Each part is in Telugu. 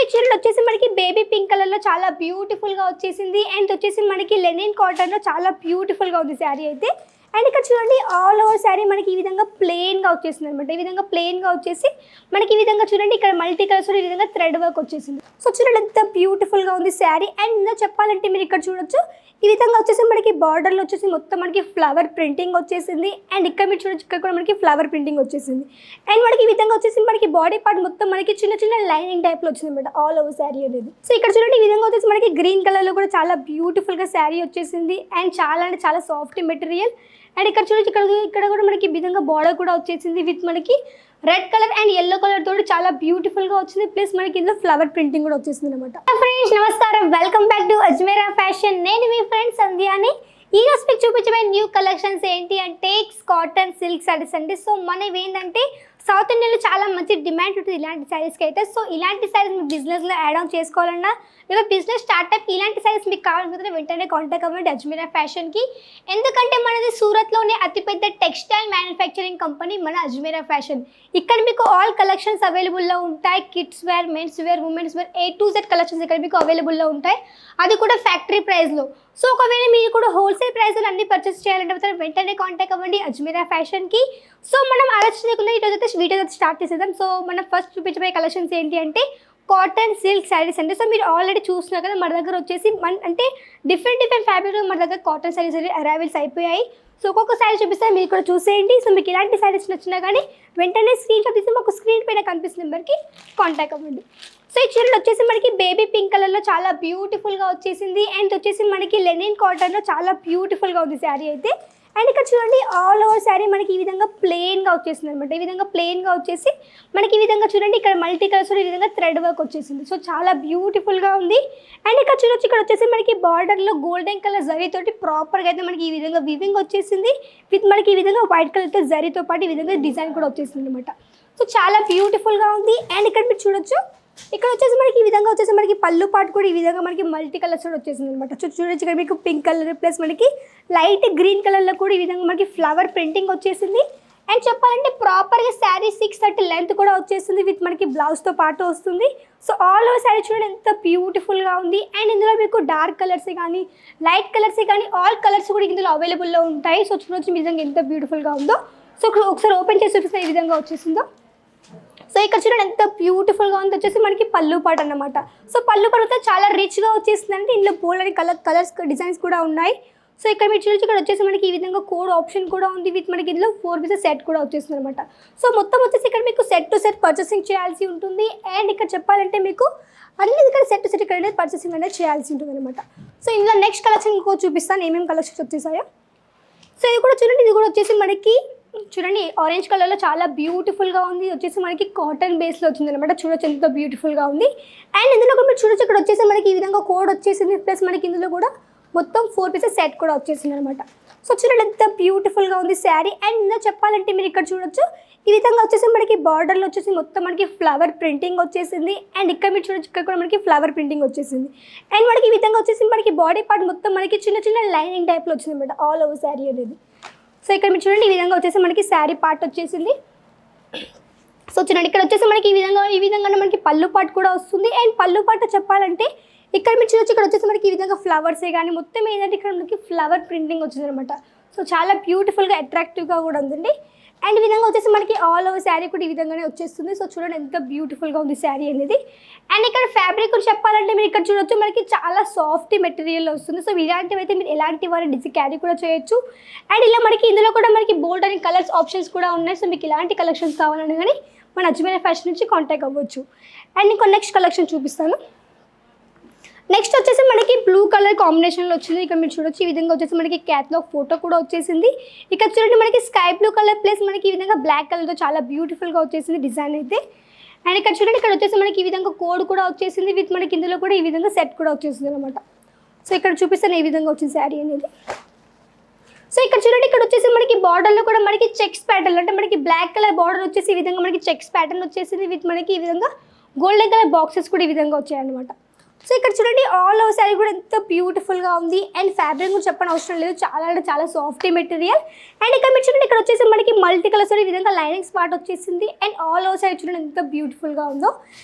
ఈ చీరలు వచ్చేసి మనకి బేబీ పింక్ కలర్ లో చాలా బ్యూటిఫుల్ గా వచ్చేసింది. అండ్ వచ్చేసి మనకి లెనిన్ కాటన్ లో చాలా బ్యూటిఫుల్ గా ఉంది శారీ అయితే. అండ్ ఇక్కడ చూడండి ఆల్ ఓవర్ శారీ మనకి ఈ విధంగా ప్లెయిన్ గా వచ్చేసింది అనమాట. ఈ విధంగా ప్లెయిన్ గా వచ్చేసి మనకి ఈ విధంగా చూడండి ఇక్కడ మల్టీ కలర్స్ ఈ విధంగా థ్రెడ్ వర్క్ వచ్చేసింది. సో చూడండి ఎంత బ్యూటిఫుల్ గా ఉంది శారీ. అండ్ ఇంకా చెప్పాలంటే మీరు ఇక్కడ చూడొచ్చు ఈ విధంగా వచ్చేసి మనకి బార్డర్లో వచ్చేసి మొత్తం మనకి ఫ్లవర్ ప్రింటింగ్ వచ్చేసింది. అండ్ ఇక్కడ మీరు చూడొచ్చు ఇక్కడ కూడా మనకి ఫ్లవర్ ప్రింటింగ్ వచ్చేసింది. అండ్ మనకి ఈ విధంగా వచ్చేసి మనకి బాడీ పార్ట్ మొత్తం మనకి చిన్న చిన్న లైనింగ్ టైప్ లో వచ్చింది అనమాట ఆల్ ఓవర్ శారీ అనేది. సో ఇక్కడ చూడండి ఈ విధంగా వచ్చేసి మనకి గ్రీన్ కలర్ లో కూడా చాలా బ్యూటిఫుల్ గా శారీ వచ్చేసింది. అండ్ చాలా అంటే చాలా సాఫ్ట్ మెటీరియల్. అండ్ ఇక్కడ చూడొచ్చు ఇక్కడ కూడా మనకి ఈ విధంగా బార్డర్ కూడా వచ్చేసింది విత్ మనకి red colour and yellow colour తోటి చాలా బ్యూటిఫుల్ గా వచ్చింది. ప్లస్ మనకి ఇందులో ఫ్లవర్ ప్రింటింగ్ కూడా వచ్చేసింది అనమాట. ఫ్రెండ్స్ నమస్కారం, welcome back to Ajmeera fashion. నేను మీ ఫ్రెండ్ సంధ్యాని. ఈ రోజు మీకు చూపించబోయే న్యూ కలెక్షన్స్ ఏంటి అంటే కాటన్ సిల్క్ సారీస్ అండి. సో మనవి ఏంటంటే సౌత్ ఇండియాలో చాలా మంచి డిమాండ్ ఉంటుంది ఇలాంటి శారీస్కి అయితే. సో ఇలాంటి శారీస్ మీకు బిజినెస్లో యాడ్ ఆన్ చేసుకోవాలన్నా లేదా బిజినెస్ స్టార్ట్అప్ ఇలాంటి శారీస్ మీకు కావాలనుకుంటే వెంటనే కాంటాక్ట్ అవ్వండి అజ్మీరా ఫ్యాషన్కి. ఎందుకంటే మనది సూరత్లోనే అతిపెద్ద టెక్స్టైల్ మ్యానుఫ్యాక్చరింగ్ కంపెనీ మన అజ్మీరా ఫ్యాషన్. ఇక్కడ మీకు ఆల్ కలెక్షన్స్ అవైలబుల్లో ఉంటాయి. Kids wear, men's wear, women's wear, A to Z collections ఇక్కడ మీకు అవైలబుల్లో ఉంటాయి. అది కూడా ఫ్యాక్టరీ ప్రైస్లో. సో ఒకవేళ మీరు కూడా హోల్సేల్ ప్రైస్లో అన్ని పర్చేస్ చేయాలంటే వెంటనే కాంటాక్ట్ అవ్వండి అజ్మీరా ఫ్యాషన్కి. సో మనం ఆలోచించకుండా ఈరోజు అయితే వీడియో స్టార్ట్ చేసేద్దాం. సో మనం ఫస్ట్ చూపించబోయే కలెక్షన్స్ ఏంటి అంటే కాటన్ సిల్క్ శారీస్ అంటే. సో మీరు ఆల్రెడీ చూస్తున్నారు కదా మన దగ్గర వచ్చేసి అంటే డిఫరెంట్ ఫ్యాబ్రిక్లో మన దగ్గర కాటన్ శారీస్ అరైవల్స్ అయిపోయాయి. సో ఒక్కొక్క శారీ చూపిస్తే మీరు కూడా చూసేయండి. సో మీకు ఇలాంటి శారీస్ నచ్చినా కానీ వెంటనే స్క్రీన్ షాట్ తీసి మాకు స్క్రీన్ పైన కనిపిస్తున్న నెంబర్కి కాంటాక్ట్ అవ్వండి. సో ఈ చీరలు వచ్చేసి మనకి బేబీ పింక్ కలర్లో చాలా బ్యూటిఫుల్గా వచ్చేసింది. అండ్ వచ్చేసి మనకి లెనిన్ కాటన్లో చాలా బ్యూటిఫుల్గా ఉంది శారీ అయితే. అండ్ ఇక్కడ చూడండి ఆల్ ఓవర్ శారీ మనకి ఈ విధంగా ప్లెయిన్గా వచ్చేసింది అనమాట. ఈ విధంగా ప్లెయిన్గా వచ్చేసి మనకి ఈ విధంగా చూడండి ఇక్కడ మల్టీ కలర్స్ ఈ విధంగా థ్రెడ్ వర్క్ వచ్చేసింది. సో చాలా బ్యూటిఫుల్గా ఉంది. అండ్ ఇక్కడ చూడొచ్చు ఇక్కడ వచ్చేసి మనకి బార్డర్లో గోల్డెన్ కలర్ జరీతోటి ప్రాపర్గా అయితే మనకి ఈ విధంగా వివింగ్ వచ్చేసింది విత్ మనకి ఈ విధంగా వైట్ కలర్తో జరీతో పాటు ఈ విధంగా డిజైన్ కూడా వచ్చేసింది అనమాట. సో చాలా బ్యూటిఫుల్గా ఉంది. అండ్ ఇక్కడ మీరు చూడొచ్చు ఇక్కడ వచ్చేసి మనకి ఈ విధంగా వచ్చేసి మనకి పళ్ళు పాటు కూడా ఈ విధంగా మనకి మల్టీ కలర్స్ కూడా వచ్చేసింది అనమాట. చూడొచ్చు ఇక్కడ మీకు పింక్ కలర్ ప్లస్ మనకి లైట్ గ్రీన్ కలర్లో కూడా ఈ విధంగా మనకి ఫ్లవర్ ప్రింటింగ్ వచ్చేసింది. అండ్ చెప్పాలంటే ప్రాపర్గా శారీ 630 లెంత్ కూడా వచ్చేసింది విత్ మనకి బ్లౌజ్తో పాటు వస్తుంది. సో ఆల్ ఓవర్ శారీ చూడండి ఎంత బ్యూటిఫుల్గా ఉంది. అండ్ ఇందులో మీకు డార్క్ కలర్స్ కానీ లైట్ కలర్స్ కానీ ఆల్ కలర్స్ కూడా ఇందులో అవైలబుల్లో ఉంటాయి. సో చూడొచ్చు ఈ విధంగా ఎంత బ్యూటిఫుల్గా ఉందో. సో ఒకసారి ఓపెన్ చేసి చూపిస్తే ఈ విధంగా వచ్చేసిందో. సో ఇక్కడ చూడండి ఎంత బ్యూటిఫుల్గా ఉంది. వచ్చేసి మనకి పళ్ళు పాటు అన్నమాట. సో పళ్ళు పాటు చాలా రిచ్గా వచ్చేసింది అంటే ఇందులో బోల్డ్ కలర్స్ డిజైన్స్ కూడా ఉన్నాయి. సో ఇక్కడ మీరు చూడొచ్చు ఇక్కడ వచ్చేసి మనకి ఈ విధంగా కోడ్ ఆప్షన్ కూడా ఉంది విత్ మనకి ఇందులో 4 పీసెస్ సెట్ కూడా వచ్చేస్తుంది అనమాట. సో మొత్తం వచ్చేసి ఇక్కడ మీకు సెట్ టు సెట్ పర్చేసింగ్ చేయాల్సి ఉంటుంది. అండ్ ఇక్కడ చెప్పాలంటే మీకు అన్ని ఇక్కడ సెట్ టు సెట్ ఇక్కడ అనేది పర్చేసింగ్ అనేది చేయాల్సి ఉంటుంది అనమాట. సో ఇందులో నెక్స్ట్ కలెక్షన్ ఇంకో చూపిస్తాను ఏమేమి కలెక్షన్స్ వచ్చేసాయో. సో ఇది కూడా చూడండి, ఇది కూడా వచ్చేసి మనకి చూడండి ఆరెంజ్ కలర్లో చాలా బ్యూటిఫుల్గా ఉంది. వచ్చేసి మనకి కాటన్ బేస్లో వచ్చింది అనమాట. చూడొచ్చు ఎంత బ్యూటిఫుల్గా ఉంది. అండ్ ఇందులో కూడా మీరు చూడొచ్చు ఇక్కడ వచ్చేసి మనకి ఈ విధంగా కోడ్ వచ్చేసింది ప్లస్ మనకి ఇందులో కూడా మొత్తం 4 పీసెస్ సెట్ కూడా వచ్చేసింది అనమాట. సో చూడండి ఎంత బ్యూటిఫుల్గా ఉంది శారీ. అండ్ ఇందులో చెప్పాలంటే మీరు ఇక్కడ చూడొచ్చు ఈ విధంగా వచ్చేసి మనకి బార్డర్లో వచ్చేసి మొత్తం మనకి ఫ్లవర్ ప్రింటింగ్ వచ్చేసింది. అండ్ ఇక్కడ మీరు చూడొచ్చు ఇక్కడ కూడా మనకి ఫ్లవర్ ప్రింటింగ్ వచ్చేసింది. అండ్ మనకి ఈ విధంగా వచ్చేసి మనకి బాడీ పార్ట్ మొత్తం మనకి చిన్న చిన్న లైనింగ్ టైప్లో వచ్చింది అనమాట ఆల్ ఓవర్ శారీ అనేది. సో ఇక్కడ మీరు చూడండి ఈ విధంగా వచ్చేసి మనకి శారీ పార్ట్ వచ్చేసింది. సో చూడండి ఇక్కడ వచ్చేసి మనకి ఈ విధంగా మనకి పళ్ళు పార్ట్ కూడా వస్తుంది. అండ్ పళ్ళు పార్ట్ చెప్పాలంటే ఇక్కడ మీరు చూడొచ్చు ఇక్కడ వచ్చేసి మనకి ఈ విధంగా ఫ్లవర్సే కానీ మొత్తం ఏంటంటే ఇక్కడ మనకి ఫ్లవర్ ప్రింటింగ్ వచ్చింది అనమాట. సో చాలా బ్యూటిఫుల్గా అట్రాక్టివ్గా కూడా ఉందండి. అండ్ ఈ విధంగా వచ్చేసి మనకి ఆల్ ఓవర్ శారీ కూడా ఈ విధంగానే వచ్చేస్తుంది. సో చూడండి ఎంత బ్యూటిఫుల్గా ఉంది శారీ అనేది. అండ్ ఇక్కడ ఫ్యాబ్రిక్ కూడా చెప్పాలంటే మీరు ఇక్కడ చూడొచ్చు మనకి చాలా సాఫ్ట్ మెటీరియల్ వస్తుంది. సో ఇలాంటివి అయితే మీరు ఎలాంటి వారి డిజైన్ క్యారీ కూడా చేయొచ్చు. అండ్ ఇలా మనకి ఇందులో కూడా మనకి బోల్డ్ అని కలర్స్ ఆప్షన్స్ కూడా ఉన్నాయి. సో మీకు ఇలాంటి కలెక్షన్స్ కావాలని కానీ మన అజ్మీరా ఫ్యాషన్ నుంచి కాంటాక్ట్ అవ్వచ్చు. అండ్ ఇంకో నెక్స్ట్ కలెక్షన్ చూపిస్తాను. నెక్స్ట్ వచ్చేసి మనకి బ్లూ కలర్ కాంబినేషన్లో వచ్చింది. ఇక్కడ మీరు చూడొచ్చు ఈ విధంగా వచ్చేసి మనకి క్యాట్లాగ్ ఫోటో కూడా వచ్చేసింది. ఇక్కడ చూడండి మనకి స్కై బ్లూ కలర్ ప్లస్ మనకి ఈ విధంగా బ్లాక్ కలర్తో చాలా బ్యూటిఫుల్గా వచ్చేసింది డిజైన్ అయితే. అండ్ ఇక్కడ చూడండి ఇక్కడ వచ్చేసి మనకి ఈ విధంగా కోడ్ కూడా వచ్చేసింది విత్ మనకి ఇందులో కూడా ఈ విధంగా సెట్ కూడా వచ్చేసింది అనమాట. సో ఇక్కడ చూపిస్తాను ఈ విధంగా వచ్చింది శారీ అనేది. సో ఇక్కడ చూడండి ఇక్కడ వచ్చేసి మనకి బార్డర్లో కూడా మనకి చెక్స్ ప్యాటర్న్ అంటే మనకి బ్లాక్ కలర్ బార్డర్ వచ్చేసి ఈ విధంగా మనకి చెక్స్ ప్యాటర్న్ వచ్చేసింది విత్ మనకి ఈ విధంగా గోల్డెన్ కలర్ బాక్సెస్ కూడా ఈ విధంగా వచ్చాయన్నమాట. సో ఇక్కడ చూడండి ఆల్ ఓవర్ శారీ కూడా ఎంత బ్యూటిఫుల్గా ఉంది. అండ్ ఫ్యాబ్రిక్ కూడా చెప్పని అవసరం లేదు, చాలా అంటే చాలా సాఫ్ట్ మెటీరియల్. అండ్ ఇక్కడ మీరు చూడండి ఇక్కడ వచ్చేసి మనకి మల్టీ కలర్స్ ఈ విధంగా లైనింగ్స్ పార్ట్ వచ్చేసింది. అండ్ ఆల్ ఓవర్ శారీ చూడండి ఎంత బ్యూటిఫుల్గా ఉందో.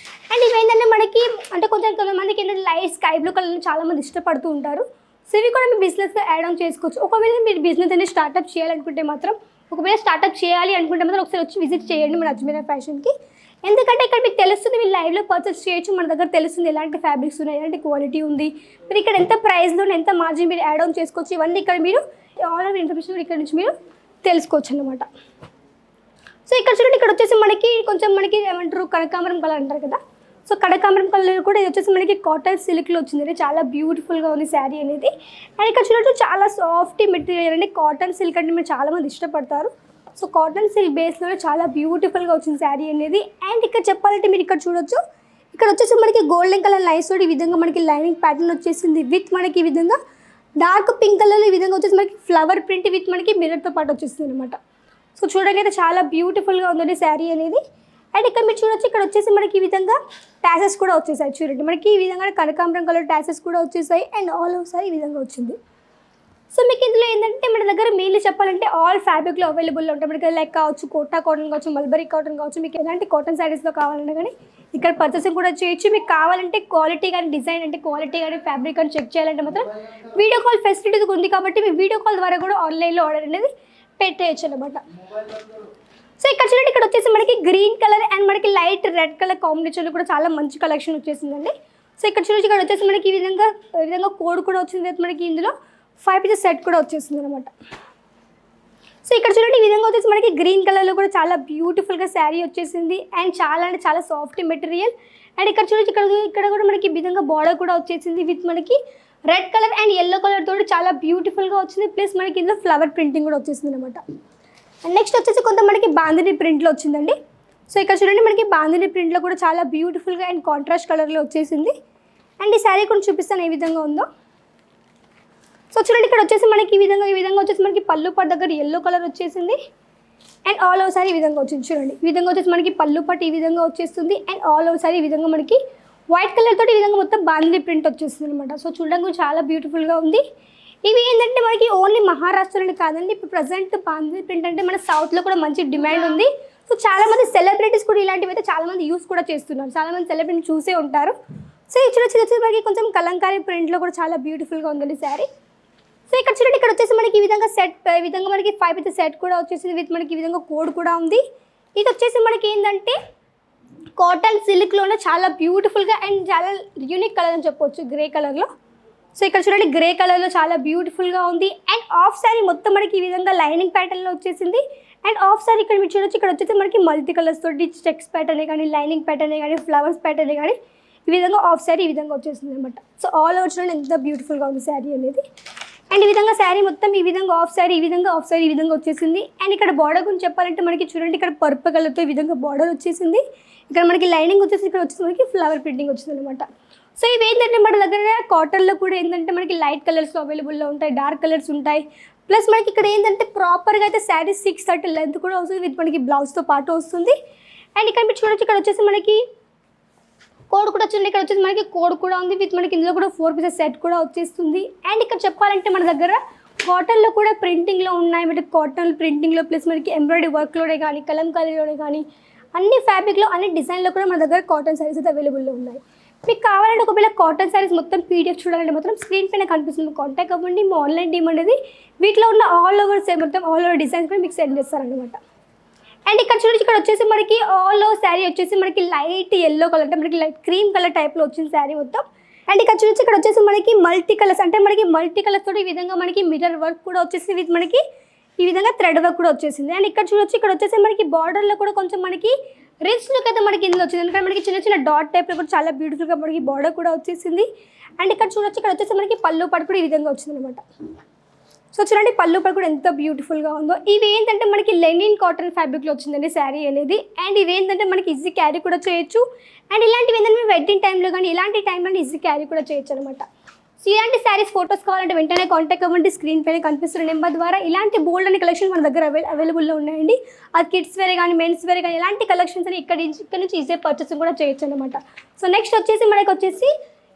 అండ్ ఇవేంటంటే మనకి లైట్ స్కై బ్లూ కలర్ని చాలామంది ఇష్టపడుతూ ఉంటారు. సో ఇవి కూడా మీ బిజినెస్గా యాడ్ ఆన్ చేసుకోవచ్చు. ఒకవేళ మీరు బిజినెస్ అనేది స్టార్ట్అప్ చేయాలనుకుంటే మాత్రం, ఒకవేళ స్టార్ట్అప్ చేయాలి అనుకుంటే మాత్రం ఒకసారి వచ్చి విజిట్ చేయండి మన అజ్మీరా ఫ్యాషన్కి. ఎందుకంటే ఇక్కడ మీకు తెలుస్తుంది, మీరు లైవ్లో పర్చేస్ చేయొచ్చు. మన దగ్గర తెలుస్తుంది ఎలాంటి ఫ్యాబ్రిక్స్ ఉన్నాయి, ఎలాంటి క్వాలిటీ ఉంది, మీరు ఇక్కడ ఎంత ప్రైస్లో ఎంత మార్జిన్ మీరు యాడ్ ఆన్ చేసుకోవచ్చు. ఇవన్నీ ఇక్కడ మీరు ఆల్ ఆఫ్ ఇన్ఫర్మేషన్ ఇక్కడ నుంచి మీరు తెలుసుకోవచ్చు అనమాట. సో ఇక్కడ చూడండి, ఇక్కడ వచ్చేసి మనకి ఏమంటారు కనకాంబరం కలర్ అంటారు కదా. సో కనకాంబరం కలర్ కూడా ఇది వచ్చేసి మనకి కాటన్ సిల్క్లో వచ్చింది. చాలా బ్యూటిఫుల్గా ఉంది శారీ అనేది. అండ్ ఇక్కడ చూడండి చాలా సాఫ్ట్ మెటీరియల్ అండి. కాటన్ సిల్క్ అంటే మీరు చాలామంది ఇష్టపడతారు. సో కాటన్ సిల్క్ బేస్లోనే చాలా బ్యూటిఫుల్గా వచ్చింది శారీ అనేది. అండ్ ఇక్కడ చెప్పాలంటే మీరు ఇక్కడ చూడొచ్చు, ఇక్కడ వచ్చేసి మనకి గోల్డెన్ కలర్ లైన్స్ తోటి ఈ విధంగా మనకి లైనింగ్ ప్యాటర్న్ వచ్చేసింది. విత్ మనకి ఈ విధంగా డార్క్ పింక్ కలర్లో ఈ విధంగా వచ్చేసి మనకి ఫ్లవర్ ప్రింట్ విత్ మనకి మిర్రర్తో పాటు వచ్చేస్తుంది అనమాట. సో చూడడానికి అయితే చాలా బ్యూటిఫుల్గా ఉందండి శారీ అనేది. అండ్ ఇక్కడ మీరు చూడొచ్చు, ఇక్కడ వచ్చేసి మనకి ఈ విధంగా ట్యాసెస్ కూడా వచ్చేసాయి. చూడండి మనకి ఈ విధంగా కనకాంబరం కలర్ ట్యాసెస్ కూడా వచ్చేసాయి. అండ్ ఆల్ ఓవర్ సారీ ఈ విధంగా వచ్చింది. సో మీకు ఇందులో ఏంటంటే మన దగ్గర మెయిన్లీ చెప్పాలంటే ఆల్ ఫ్యాబ్రిక్లో అవైలబుల్లో ఉంటాయి. మనకి లైక్ కావచ్చు, కోటా కాటన్ కావచ్చు, మల్బరీ కాటన్ కావచ్చు, మీకు ఎలాంటి కాటన్ శారీస్లో కావాలన్నా కానీ ఇక్కడ పర్చేసింగ్ కూడా చేయొచ్చు. మీకు కావాలంటే క్వాలిటీ కానీ డిజైన్ అంటే క్వాలిటీ కానీ ఫ్యాబ్రిక్ కానీ చెక్ చేయాలంటే మాత్రం వీడియో కాల్ ఫెసిలిటీ ఉంది కాబట్టి మీ వీడియో కాల్ ద్వారా కూడా ఆన్లైన్లో ఆర్డర్ అనేది పెట్టేయచ్చు అనమాట. సో ఇక్కడ చూడండి, ఇక్కడ వచ్చేసి మనకి గ్రీన్ కలర్ అండ్ మనకి లైట్ రెడ్ కలర్ కాంబినేషన్లో కూడా చాలా మంచి కలెక్షన్ వచ్చేసిందండి. సో ఇక్కడ చూడండి, ఇక్కడ వచ్చేసి మనకి ఈ విధంగా కోడ్ కూడా వచ్చింది. మనకి ఇందులో 5 పీసెస్ సెట్ కూడా వచ్చేసింది అనమాట. సో ఇక్కడ చూడండి, ఈ విధంగా వచ్చేసి మనకి గ్రీన్ కలర్లో కూడా చాలా బ్యూటిఫుల్గా శారీ వచ్చేసింది. అండ్ చాలా అంటే చాలా సాఫ్ట్ మెటీరియల్. అండ్ ఇక్కడ చూడండి, ఇక్కడ కూడా మనకి ఈ విధంగా బార్డర్ కూడా వచ్చేసింది విత్ మనకి red colour and yellow colour తోటి చాలా బ్యూటిఫుల్గా వచ్చింది. ప్లస్ మనకి ఇందులో ఫ్లవర్ ప్రింటింగ్ కూడా వచ్చేసింది అనమాట. అండ్ నెక్స్ట్ వచ్చేసి కొంత మనకి బాందిని ప్రింట్లో వచ్చిందండి. సో ఇక్కడ చూడండి, మనకి బాందిని ప్రింట్లో కూడా చాలా బ్యూటిఫుల్గా అండ్ కాంట్రాస్ట్ కలర్లో వచ్చేసింది. అండ్ ఈ శారీ కొంచెం చూపిస్తాను ఏ విధంగా ఉందో. సో చూడండి, ఇక్కడ వచ్చేసి మనకి ఈ విధంగా వచ్చేసి మనకి పళ్ళు పట్టు దగ్గర ఎల్లో కలర్ వచ్చేసింది. అండ్ ఆల్ ఓవర్ సారీ ఈ విధంగా వచ్చింది. చూడండి ఈ విధంగా వచ్చేసి మనకి పళ్ళు పట్టు ఈ విధంగా వచ్చేస్తుంది. అండ్ ఆల్ ఓవర్ సారీ ఈ విధంగా మనకి వైట్ కలర్ తోటి ఈ విధంగా మొత్తం బాందిని ప్రింట్ వచ్చేస్తుంది అనమాట. సో చూడడానికి చాలా బ్యూటిఫుల్గా ఉంది. ఇవి ఏంటంటే మనకి ఓన్లీ మహారాష్ట్రలోనే కాదండి, ఇప్పుడు ప్రజెంట్ బాందిని ప్రింట్ అంటే మన సౌత్లో కూడా మంచి డిమాండ్ ఉంది. సో చాలామంది సెలబ్రిటీస్ కూడా ఇలాంటివి అయితే చాలామంది యూస్ కూడా చేస్తున్నారు. చాలామంది సెలబ్రిటీ చూసే ఉంటారు. సో ఇక్కడ వచ్చేసి మనకి కొంచెం కలంకారీ ప్రింట్లో కూడా చాలా బ్యూటిఫుల్గా ఉందండి శారీ. సో ఇక్కడ చూడండి, ఇక్కడ వచ్చేసి మనకి ఈ విధంగా ఈ విధంగా మనకి 5 పీసెస్ సెట్ కూడా వచ్చేసింది విత్ మనకి ఈ విధంగా కోడ్ కూడా ఉంది. ఇది వచ్చేసి మనకి ఏంటంటే కాటన్ సిల్క్లోనే చాలా బ్యూటిఫుల్గా అండ్ చాలా యూనిక్ కలర్ అని చెప్పవచ్చు, గ్రే కలర్లో. సో ఇక్కడ చూడండి, గ్రే కలర్లో చాలా బ్యూటిఫుల్గా ఉంది. అండ్ ఆఫ్ శారీ మొత్తం మనకి ఈ విధంగా లైనింగ్ ప్యాటర్న్లో వచ్చేసింది. అండ్ ఆఫ్ శారీ ఇక్కడ మీరు చూడొచ్చు, ఇక్కడ వచ్చేసి మనకి మల్టీ కలర్స్ తోటి చెక్స్ ప్యాటర్నే కానీ, లైనింగ్ ప్యాటర్నే కానీ, ఫ్లవర్స్ ప్యాటర్నే కానీ ఈ విధంగా ఆఫ్ శారీ ఈ విధంగా వచ్చేసింది అనమాట. సో ఆల్ ఓవర్ చూడండి ఎంత బ్యూటిఫుల్గా ఉంది శారీ అనేది. అండ్ ఈ విధంగా శారీ మొత్తం ఈ విధంగా ఆఫ్ శారీ ఈ విధంగా వచ్చేసింది. అండ్ ఇక్కడ బార్డర్ గురించి చెప్పాలంటే మనకి చూడండి, ఇక్కడ పర్పుల్ కలర్తో ఈ విధంగా బార్డర్ వచ్చేసింది. ఇక్కడ మనకి లైనింగ్ వచ్చేసి ఇక్కడ వచ్చేసి మనకి ఫ్లవర్ ప్రింటింగ్ వచ్చింది అనమాట. సో ఇవి ఏంటంటే మన దగ్గర కాటన్లో కూడా ఏంటంటే మనకి లైట్ కలర్స్లో అవైలబుల్లో ఉంటాయి, డార్క్ కలర్స్ ఉంటాయి. ప్లస్ మనకి ఇక్కడ ఏంటంటే ప్రాపర్గా అయితే శారీ 630 లెంత్ కూడా వస్తుంది విత్ మనకి బ్లౌజ్తో పాటు వస్తుంది. అండ్ ఇక్కడ మీరు చూడొచ్చు, ఇక్కడ వచ్చేసి మనకి కోడ్ కూడా వచ్చింది. ఇక్కడ వచ్చేసి మనకి కోడ్ కూడా ఉంది విత్ మనకి ఇందులో కూడా 4 పీసెస్ సెట్ కూడా వచ్చేస్తుంది. అండ్ ఇక్కడ చెప్పాలంటే మన దగ్గర కాటన్లో కూడా ప్రింటింగ్లో ఉన్నాయి. మనకి కాటన్ ప్రింటింగ్లో ప్లస్ మనకి ఎంబ్రాయిడరీ వర్క్లోనే కానీ, కలంకారీలోనే కానీ, అన్ని ఫ్యాబ్రిక్లో అన్ని డిజైన్లో కూడా మన దగ్గర కాటన్ శారీస్ అయితే అవైలబుల్లో ఉన్నాయి. మీకు కావాలంటే ఒకవేళ కాటన్ శారీస్ మొత్తం పీడిఎఫ్ చూడాలంటే మాత్రం స్క్రీన్ పైన కనిపిస్తుంది, కాంటాక్ట్ అవ్వండి. మా ఆన్లైన్ టీమ్ అనేది వీటిలో ఉన్న ఆల్ ఓవర్ డిజైన్స్ కూడా మీకు సెండ్ చేస్తారనమాట. అండ్ ఇక్కడ చూడండి, ఇక్కడ వచ్చేసి మనకి ఆల్ ఓవర్ శారీ వచ్చేసి మనకి లైట్ ఎల్లో కలర్ అంటే మనకి లైట్ క్రీమ్ కలర్ టైప్లో వచ్చింది శారీ మొత్తం. అండ్ ఇక్కడ చూసి ఇక్కడ వచ్చేసి మనకి మల్టీ కలర్స్ అంటే మనకి మల్టీ కలర్స్ తోటి ఈ విధంగా మనకి మిర్రర్ వర్క్ కూడా వచ్చేసి విత్ మనకి ఈ విధంగా థ్రెడ్ వర్క్ కూడా వచ్చేసింది. అండ్ ఇక్కడ చూడొచ్చు, ఇక్కడ వచ్చేసి మనకి బార్డర్లో కూడా కొంచెం మనకి రిచ్ లుక్ అయితే మనకి ఇందులో వచ్చింది. ఎందుకంటే మనకి చిన్న చిన్న డాట్ టైప్లో కూడా చాలా బ్యూటిఫుల్గా మనకి బార్డర్ కూడా వచ్చేసింది. అండ్ ఇక్కడ చూడొచ్చు, ఇక్కడ వచ్చేసి మనకి పళ్ళు పట్టు కూడా ఈ విధంగా వచ్చింది అనమాట. సో చూడండి పళ్ళు పట్టు కూడా ఎంత బ్యూటిఫుల్గా ఉందో. ఇవి ఏంటంటే మనకి లెనిన్ కాటన్ ఫ్యాబ్రిక్లో వచ్చిందండి శారీ అనేది. అండ్ ఇవి ఏంటంటే మనకి ఈజీ క్యారీ కూడా చేయొచ్చు. అండ్ ఇలాంటివి ఏంటంటే వెడ్డింగ్ టైంలో కానీ ఇలాంటి టైంలో ఈజీ క్యారీ కూడా చేయొచ్చు అనమాట. సో ఇలాంటి శారీస్ ఫోటోస్ కావాలంటే వెంటనే కాంటాక్ట్ అవ్వండి. స్క్రీన్ పైన కనిపిస్తున్న నెంబర్ ద్వారా ఇలాంటి బోల్డ్ అనే కలెక్షన్ మన దగ్గర అవైలబుల్లో ఉన్నాయండి. అది కిడ్స్ వేర్ కానీ మెన్స్ వేర్ కానీ ఇలాంటి కలెక్షన్స్ అని ఇక్కడ నుంచి ఈజీ పర్చేసింగ్ కూడా చేయొచ్చు అనమాట. సో నెక్స్ట్ వచ్చేసి మనకి వచ్చేసి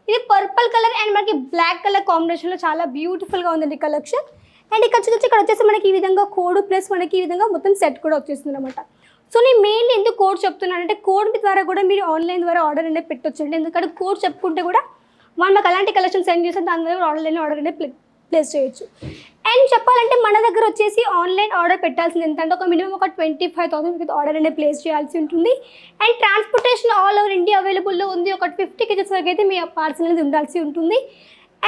ఇది పర్పుల్ కలర్ అండ్ మనకి బ్లాక్ కలర్ కాంబినేషన్లో చాలా బ్యూటిఫుల్గా ఉందండి కలెక్షన్. అండ్ ఇక్కడ వచ్చేసి మనకి ఈ విధంగా కోడ్ ప్లస్ మనకి ఈ విధంగా మొత్తం సెట్ కూడా వచ్చేస్తుంది అనమాట. సో నేను మెయిన్లీ ఎందుకు కోడ్ చెప్తున్నానంటే కోడ్ ద్వారా కూడా మీరు ఆన్లైన్ ద్వారా ఆర్డర్ అనేది పెట్టొచ్చండి. ఎందుకంటే కోడ్ చెప్పుకుంటే కూడా వాళ్ళు మాకు అలాంటి కలెక్షన్ సెండ్ చేస్తే దాని ద్వారా ఆర్డర్ అనేది ప్లేస్ చేయొచ్చు. అండ్ చెప్పాలంటే మన దగ్గర వచ్చేసి ఆన్లైన్ ఆర్డర్ పెట్టాల్సింది ఎంత అంటే ఒక మినిమం ఒక 25,000 ఆర్డర్ అనేది ప్లేస్ చేయాల్సి ఉంటుంది. And transportation all over India అవైలబుల్లో ఉంది. ఒక 50 kgs వరకు అయితే మీ పార్సల్ అనేది ఉండాల్సి ఉంటుంది.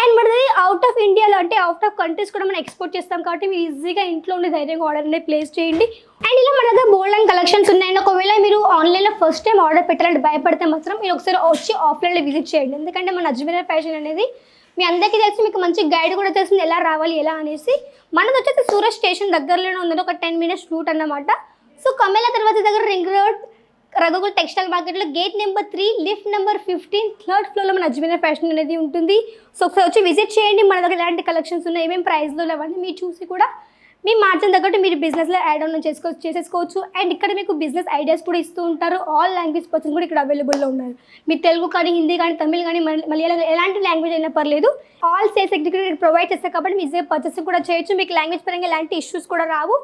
అండ్ మనది అవుట్ ఆఫ్ ఇండియాలో అంటే అవుట్ ఆఫ్ కంట్రీస్ కూడా మనం ఎక్స్పోర్ట్ చేస్తాం కాబట్టి మీరు ఈజీగా ఇంట్లో ఉండే ధైర్యంగా ఆర్డర్ అనేది ప్లేస్ చేయండి. అండ్ ఇలా మన దగ్గర బోల్డ్ అండ్ కలెక్షన్స్ ఉన్నాయండి. ఒకవేళ మీరు ఆన్లైన్లో ఫస్ట్ టైం ఆర్డర్ పెట్టాలంటే భయపడితే మాత్రం మీరు ఒకసారి వచ్చి ఆఫ్లైన్లో విజిట్ చేయండి. ఎందుకంటే మన అజ్మీర్ ఫ్యాషన్ అనేది మీ అందరికీ తెలిసి మీకు మంచి గైడ్ కూడా చేస్తుంది ఎలా రావాలి ఎలా అనేసి. మనది వచ్చేసి సూరత్ స్టేషన్ దగ్గరలోనే ఉంది, ఒక 10 minutes రూట్ అన్నమాట. సో కమేలా తర్వాత దగ్గర రింగ్ రోడ్ రఘుకుల్ టెక్స్టైల్ మార్కెట్లో gate number 3 lift number 15 3rd floorలో మన అజ్మీర్ ఫ్యాషన్ అనేది ఉంటుంది. సో ఒకసారి వచ్చి విజిట్ చేయండి. మన దగ్గర ఎలాంటి కలెక్షన్స్ ఉన్నాయి, ఏమేమి ప్రైస్లో అవన్నీ మీరు చూసి కూడా మీ మార్జిన్ తగ్గట్టు మీరు బిజినెస్లో యాడ్ ఆన్ చేసేసుకోవచ్చు. అండ్ ఇక్కడ మీకు బిజినెస్ ఐడియాస్ కూడా ఇస్తూ ఉంటారు. ఆల్ లాంగ్వేజ్ పర్సన్ కూడా ఇక్కడ అవైలబుల్లో ఉన్నారు. మీరు తెలుగు కానీ హిందీ కానీ తమిళ్ కానీ మలయాళం ఎలాంటి లాంగ్వేజ్ అయినా పర్లేదు, ఆల్ సేల్స్ ఎగ్జిక్యూటివ్ ప్రొవైడ్ చేస్తారు కాబట్టి మీ ఈజీగా పర్చేస్ కూడా చేయొచ్చు. మీకు లాంగ్వేజ్ పరంగా ఎలాంటి ఇష్యూస్ కూడా రావు.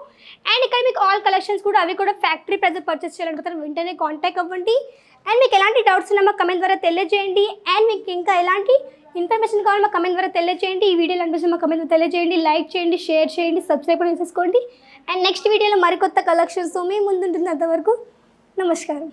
అండ్ ఇక్కడ మీకు ఆల్ కలెక్షన్స్ కూడా అవి కూడా ఫ్యాక్టరీ ప్రైస్ పర్చేస్ చేయాలనుకుంటారు వెంటనే కాంటాక్ట్ అవ్వండి. అండ్ మీకు ఎలాంటి డౌట్స్ ఉన్నా మాకు కమెంట్ ద్వారా తెలియజేయండి. అండ్ మీకు ఇంకా ఎలాంటి ఇన్ఫర్మేషన్ కావాలి మా కమెంట్ ద్వారా తెలియజేయండి. ఈ వీడియోలో అనిపిస్తుంది మా కమెంట్ ద్వారా తెలియజేయండి. లైక్ చేయండి, షేర్ చేయండి, సబ్స్క్రైబ్ కూడా చేసుకోండి. అండ్ నెక్స్ట్ వీడియోలో మరికొత్త కలెక్షన్స్తో మీ ముందుంటుంది. అంతవరకు నమస్కారం.